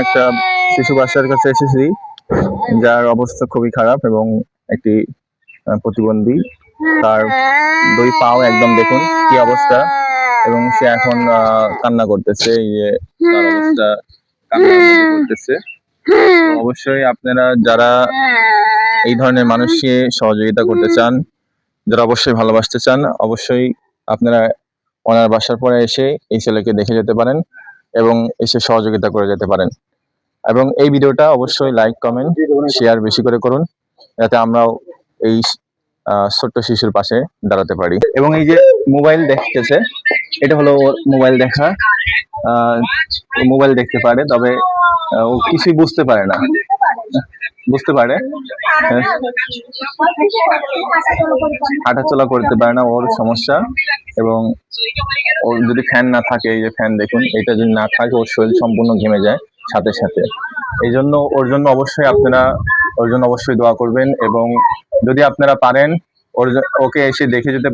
একটা শিশু বাচ্চার কাছে এসেছি, যার অবস্থা খুবই খারাপ এবং একটি প্রতিবন্ধী। তার দুই পাও একদম দেখুন কি অবস্থা, এবং সে এখন কান্না করতেছে। এই যে তার অবস্থা কান্নার মধ্যে করতেছে। তো অবশ্যই আপনারা যারা এই ধরনের মানুষকে সহযোগিতা করতে চান, যারা অবশ্যই ভালোবাসতে চান, অবশ্যই আপনারা ওনার বাসার পরে এসে এই ছেলেকে দেখে যেতে পারেন এবং এসে সহযোগিতা করে যেতে পারেন। এবং এই ভিডিওটা অবশ্যই লাইক, কমেন্ট, শেয়ার বেশি করে করুন, যাতে আমরাও এই ছোট্ট শিশুর পাশে দাঁড়াতে পারি। এবং এই যে মোবাইল দেখতেছে, এটা হলো ওর মোবাইল দেখা। মোবাইল দেখতে পারে, তবে ও কিছুই বুঝতে পারে না। বুঝতে পারে, হাঁটাচলা করতে পারে না, ওর সমস্যা। এবং ওর যদি ফ্যান না থাকে, এই যে ফ্যান দেখুন, এটা যদি না থাকে ওর শরীর সম্পূর্ণ ঘেমে যায় সাথে সাথে। এই জন্য ওর জন্য অবশ্যই দোয়া করবেন। এবং যদি আপনারা পারেন ওকে এসে দেখে যেতে